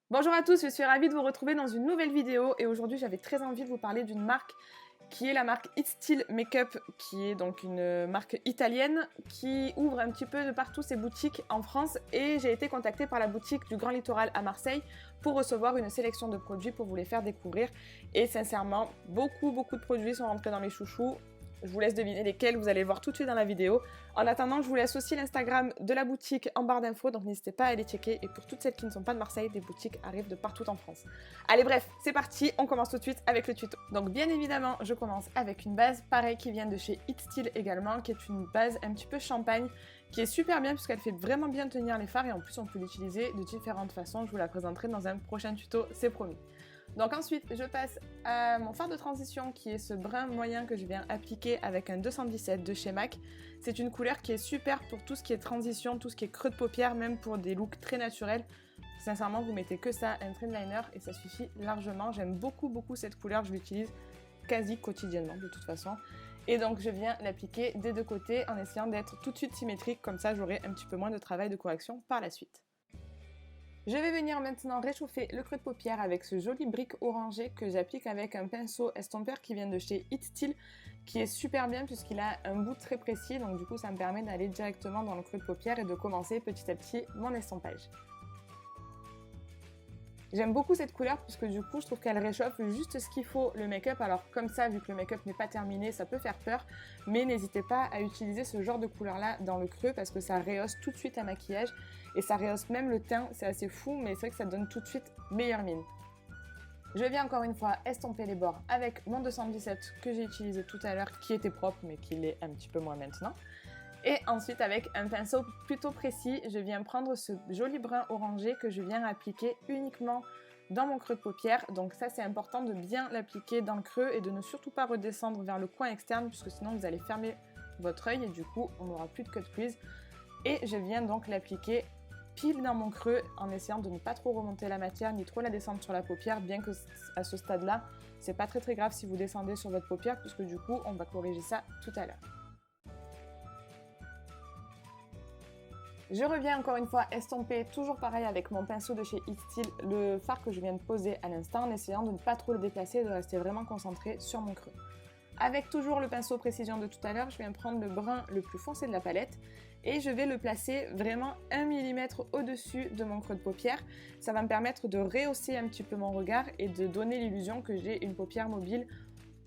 Bonjour à tous, je suis ravie de vous retrouver dans une nouvelle vidéo et aujourd'hui j'avais très envie de vous parler d'une marque qui est la marque It Still Makeup, qui est donc une marque italienne qui ouvre un petit peu de partout ses boutiques en France, et j'ai été contactée par la boutique du Grand Littoral à Marseille pour recevoir une sélection de produits pour vous les faire découvrir. Et sincèrement, beaucoup de produits sont rentrés dans mes chouchous. Je vous laisse deviner lesquels, vous allez le voir tout de suite dans la vidéo. En attendant, je vous laisse aussi l'Instagram de la boutique en barre d'infos, donc n'hésitez pas à aller checker. Et pour toutes celles qui ne sont pas de Marseille, des boutiques arrivent de partout en France. Allez bref, c'est parti, on commence tout de suite avec le tuto. Donc bien évidemment, je commence avec une base, pareil, qui vient de chez It Still également, qui est une base un petit peu champagne, qui est super bien puisqu'elle fait vraiment bien tenir les fards et en plus on peut l'utiliser de différentes façons. Je vous la présenterai dans un prochain tuto, c'est promis. Donc ensuite, je passe à mon fard de transition qui est ce brun moyen que je viens appliquer avec un 217 de chez MAC. C'est une couleur qui est super pour tout ce qui est transition, tout ce qui est creux de paupières, même pour des looks très naturels. Sincèrement, vous mettez que ça, un trim liner, et ça suffit largement. J'aime beaucoup cette couleur, je l'utilise quasi quotidiennement de toute façon. Et donc je viens l'appliquer des deux côtés en essayant d'être tout de suite symétrique, comme ça j'aurai un petit peu moins de travail de correction par la suite. Je vais venir maintenant réchauffer le creux de paupière avec ce joli brick orangé que j'applique avec un pinceau estompeur qui vient de chez It Still, qui est super bien puisqu'il a un bout très précis, donc du coup ça me permet d'aller directement dans le creux de paupière et de commencer petit à petit mon estompage. J'aime beaucoup cette couleur puisque du coup je trouve qu'elle réchauffe juste ce qu'il faut le make-up. Alors comme ça, vu que le make-up n'est pas terminé, ça peut faire peur, mais n'hésitez pas à utiliser ce genre de couleur là dans le creux parce que ça rehausse tout de suite un maquillage et ça rehausse même le teint. C'est assez fou, mais c'est vrai que ça donne tout de suite meilleure mine. Je viens encore une fois estomper les bords avec mon 217 que j'ai utilisé tout à l'heure, qui était propre mais qui l'est un petit peu moins maintenant. Et ensuite, avec un pinceau plutôt précis, je viens prendre ce joli brun orangé que je viens appliquer uniquement dans mon creux de paupière. Donc ça, c'est important de bien l'appliquer dans le creux et de ne surtout pas redescendre vers le coin externe puisque sinon vous allez fermer votre œil et du coup, on n'aura plus de cut crease. Et je viens donc l'appliquer pile dans mon creux en essayant de ne pas trop remonter la matière ni trop la descendre sur la paupière, bien que à ce stade-là, c'est pas très grave si vous descendez sur votre paupière puisque du coup, on va corriger ça tout à l'heure. Je reviens encore une fois estomper, toujours pareil avec mon pinceau de chez It Still, le fard que je viens de poser à l'instant, en essayant de ne pas trop le déplacer et de rester vraiment concentré sur mon creux. Avec toujours le pinceau précision de tout à l'heure, je viens prendre le brun le plus foncé de la palette et je vais le placer vraiment 1 mm au-dessus de mon creux de paupière. Ça va me permettre de rehausser un petit peu mon regard et de donner l'illusion que j'ai une paupière mobile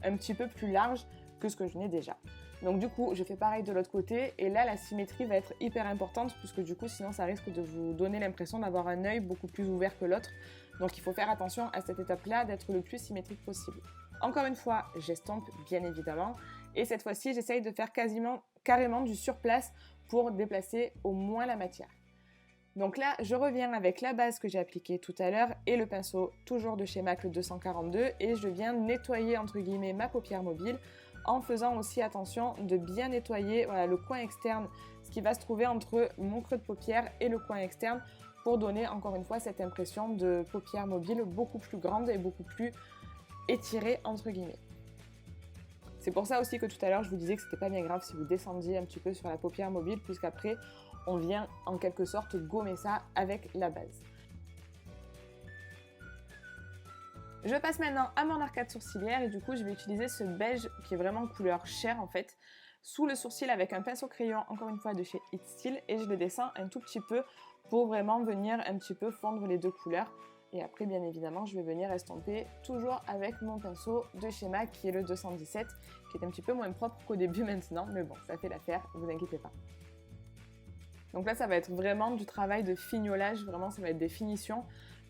un petit peu plus large que ce que je n'ai déjà. Donc du coup, je fais pareil de l'autre côté et là, la symétrie va être hyper importante puisque du coup, sinon ça risque de vous donner l'impression d'avoir un œil beaucoup plus ouvert que l'autre. Donc il faut faire attention à cette étape-là, d'être le plus symétrique possible. Encore une fois, j'estompe bien évidemment et cette fois-ci, j'essaye de faire carrément du surplace pour déplacer au moins la matière. Donc là, je reviens avec la base que j'ai appliquée tout à l'heure et le pinceau toujours de chez MAC le 242 et je viens nettoyer entre guillemets ma paupière mobile en faisant aussi attention de bien nettoyer le coin externe, ce qui va se trouver entre mon creux de paupière et le coin externe pour donner encore une fois cette impression de paupière mobile beaucoup plus grande et beaucoup plus étirée entre guillemets. C'est pour ça aussi que tout à l'heure je vous disais que c'était pas bien grave si vous descendiez un petit peu sur la paupière mobile puisqu'après on vient en quelque sorte gommer ça avec la base. Je passe maintenant à mon arcade sourcilière et du coup je vais utiliser ce beige qui est vraiment couleur chair en fait sous le sourcil avec un pinceau crayon encore une fois de chez It Still et je le descends un tout petit peu pour vraiment venir un petit peu fondre les deux couleurs. Et après bien évidemment je vais venir estomper toujours avec mon pinceau de chez MAC qui est le 217 qui est un petit peu moins propre qu'au début maintenant mais bon ça fait l'affaire, vous inquiétez pas. Donc là ça va être vraiment du travail de fignolage, vraiment ça va être des finitions.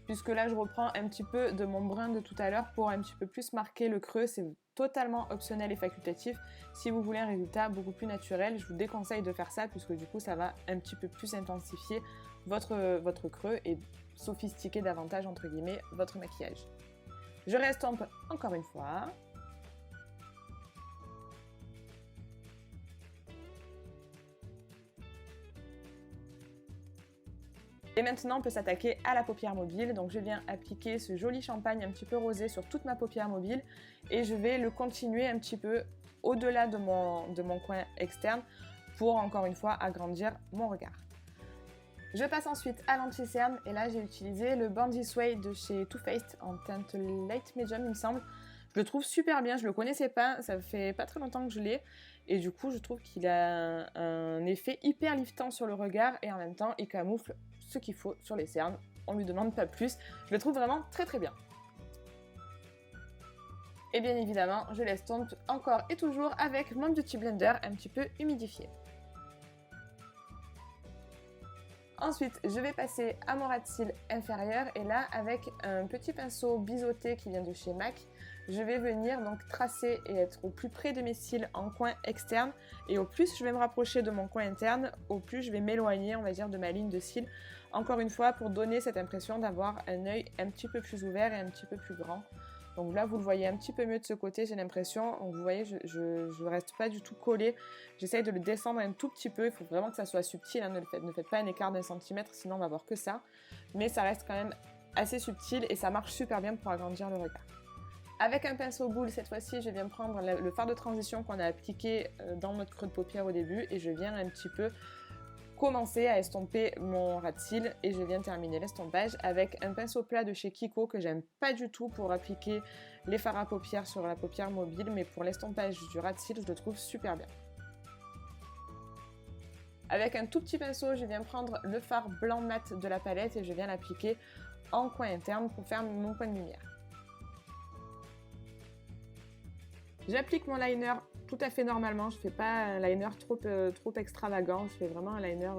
Puisque là je reprends un petit peu de mon brun de tout à l'heure pour un petit peu plus marquer le creux, c'est totalement optionnel et facultatif. Si vous voulez un résultat beaucoup plus naturel, je vous déconseille de faire ça puisque du coup ça va un petit peu plus intensifier votre creux et sophistiquer davantage entre guillemets votre maquillage. Je restompe encore une fois. Et maintenant, on peut s'attaquer à la paupière mobile. Donc je viens appliquer ce joli champagne un petit peu rosé sur toute ma paupière mobile et je vais le continuer un petit peu au-delà de mon coin externe pour encore une fois agrandir mon regard. Je passe ensuite à l'anti-cerne et là j'ai utilisé le Bondi Sway de chez Too Faced en teinte Light Medium il me semble. Je le trouve super bien, je le connaissais pas, ça fait pas très longtemps que je l'ai et du coup je trouve qu'il a un effet hyper liftant sur le regard et en même temps il camoufle ce qu'il faut sur les cernes, on lui demande pas plus, je le trouve vraiment très très bien. Et bien évidemment je l'estompe encore et toujours avec mon Beauty Blender un petit peu humidifié. Ensuite, je vais passer à mon ras de cils inférieur et là, avec un petit pinceau biseauté qui vient de chez MAC, je vais venir donc tracer et être au plus près de mes cils en coin externe et au plus je vais me rapprocher de mon coin interne, au plus je vais m'éloigner, on va dire, de ma ligne de cils. Encore une fois, pour donner cette impression d'avoir un œil un petit peu plus ouvert et un petit peu plus grand. Donc là, vous le voyez un petit peu mieux de ce côté, j'ai l'impression. Donc vous voyez, je reste pas du tout collée. J'essaye de le descendre un tout petit peu. Il faut vraiment que ça soit subtil. Hein. Ne faites pas un écart d'un centimètre, sinon on va voir que ça. Mais ça reste quand même assez subtil et ça marche super bien pour agrandir le regard. Avec un pinceau boule, cette fois-ci, je viens prendre le fard de transition qu'on a appliqué dans notre creux de paupière au début et je viens un petit peu commencer à estomper mon ras de cils et je viens terminer l'estompage avec un pinceau plat de chez Kiko que j'aime pas du tout pour appliquer les fards à paupières sur la paupière mobile, mais pour l'estompage du ras de cils je le trouve super bien. Avec un tout petit pinceau, je viens prendre le fard blanc mat de la palette et je viens l'appliquer en coin interne pour faire mon point de lumière. J'applique mon liner tout à fait normalement, je ne fais pas un liner trop extravagant, je fais vraiment un liner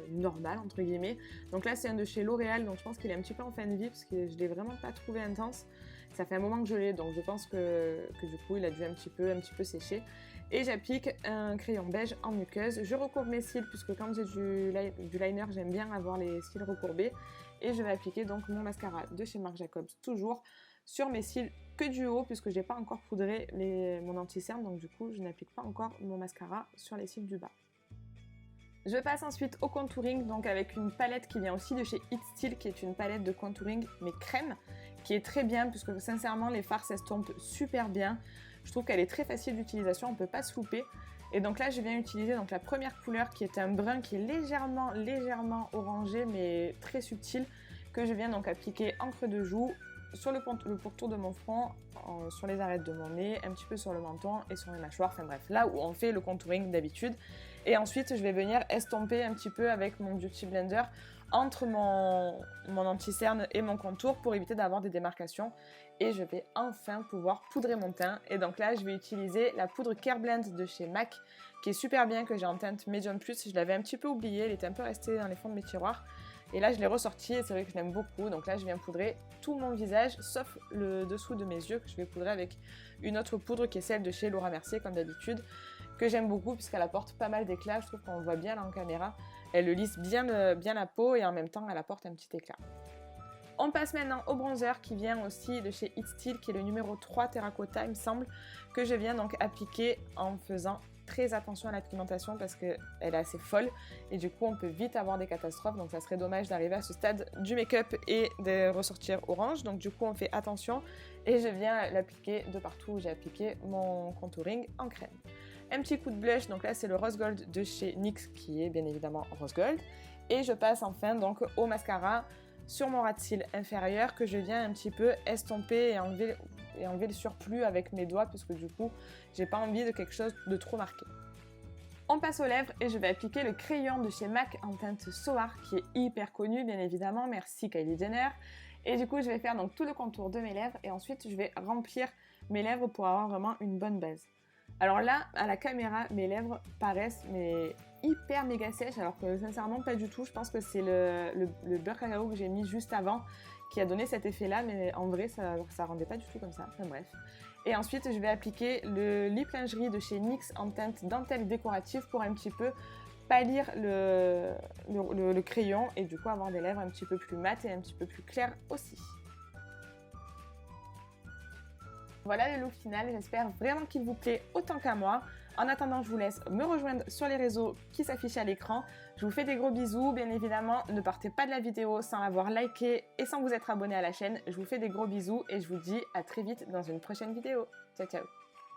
normal entre guillemets. Donc là c'est un de chez L'Oréal, donc je pense qu'il est un petit peu en fin de vie parce que je ne l'ai vraiment pas trouvé intense. Ça fait un moment que je l'ai, donc je pense que du coup il a dû un petit peu sécher. Et j'applique un crayon beige en muqueuse. Je recourbe mes cils puisque quand j'ai du liner j'aime bien avoir les cils recourbés. Et je vais appliquer donc mon mascara de chez Marc Jacobs toujours sur mes cils que du haut puisque je n'ai pas encore poudré mon anti-cerne, donc du coup je n'applique pas encore mon mascara sur les cils du bas. Je passe ensuite au contouring, donc avec une palette qui vient aussi de chez It Still, qui est une palette de contouring mais crème, qui est très bien puisque sincèrement les fards s'estompent super bien. Je trouve qu'elle est très facile d'utilisation, on ne peut pas se louper. Et donc là je viens utiliser donc la première couleur qui est un brun qui est légèrement orangé mais très subtil, que je viens donc appliquer en creux de joue, sur le pourtour de mon front, sur les arêtes de mon nez, un petit peu sur le menton et sur les mâchoires, enfin bref, là où on fait le contouring d'habitude. Et ensuite, je vais venir estomper un petit peu avec mon Beauty Blender entre mon anti-cerne et mon contour pour éviter d'avoir des démarcations. Et je vais enfin pouvoir poudrer mon teint. Et donc là, je vais utiliser la poudre Care Blend de chez MAC, qui est super bien, que j'ai en teinte Medium Plus. Je l'avais un petit peu oublié, elle était un peu restée dans les fonds de mes tiroirs. Et là, je l'ai ressorti et c'est vrai que je l'aime beaucoup. Donc là, je viens poudrer tout mon visage, sauf le dessous de mes yeux, que je vais poudrer avec une autre poudre qui est celle de chez Laura Mercier, comme d'habitude, que j'aime beaucoup puisqu'elle apporte pas mal d'éclat. Je trouve qu'on le voit bien là en caméra. Elle le lisse bien la peau et en même temps, elle apporte un petit éclat. On passe maintenant au bronzer qui vient aussi de chez It Still, qui est le numéro 3 Terracotta, il me semble, que je viens donc appliquer en faisant très attention à la pigmentation parce qu'elle est assez folle et du coup on peut vite avoir des catastrophes, donc ça serait dommage d'arriver à ce stade du make-up et de ressortir orange, donc du coup on fait attention et je viens l'appliquer de partout où j'ai appliqué mon contouring en crème. Un petit coup de blush, donc là c'est le Rose Gold de chez NYX qui est bien évidemment Rose Gold, et je passe enfin donc au mascara sur mon ras de cils inférieur que je viens un petit peu estomper et enlever le surplus avec mes doigts parce que du coup j'ai pas envie de quelque chose de trop marqué. On passe aux lèvres et je vais appliquer le crayon de chez MAC en teinte Soar qui est hyper connu bien évidemment, merci Kylie Jenner. Et du coup je vais faire donc tout le contour de mes lèvres et ensuite je vais remplir mes lèvres pour avoir vraiment une bonne base. Alors là, à la caméra, mes lèvres paraissent mais hyper méga sèches alors que sincèrement pas du tout. Je pense que c'est le beurre cacao que j'ai mis juste avant qui a donné cet effet là, mais en vrai ça rendait pas du tout comme ça, enfin bref. Et ensuite je vais appliquer le lip lingerie de chez NYX en teinte dentelle décorative pour un petit peu pâlir le crayon et du coup avoir des lèvres un petit peu plus mates et un petit peu plus claires aussi. Voilà le look final, j'espère vraiment qu'il vous plaît autant qu'à moi. En attendant, je vous laisse me rejoindre sur les réseaux qui s'affichent à l'écran. Je vous fais des gros bisous, bien évidemment, ne partez pas de la vidéo sans l'avoir liké et sans vous être abonné à la chaîne. Je vous fais des gros bisous et je vous dis à très vite dans une prochaine vidéo. Ciao ciao.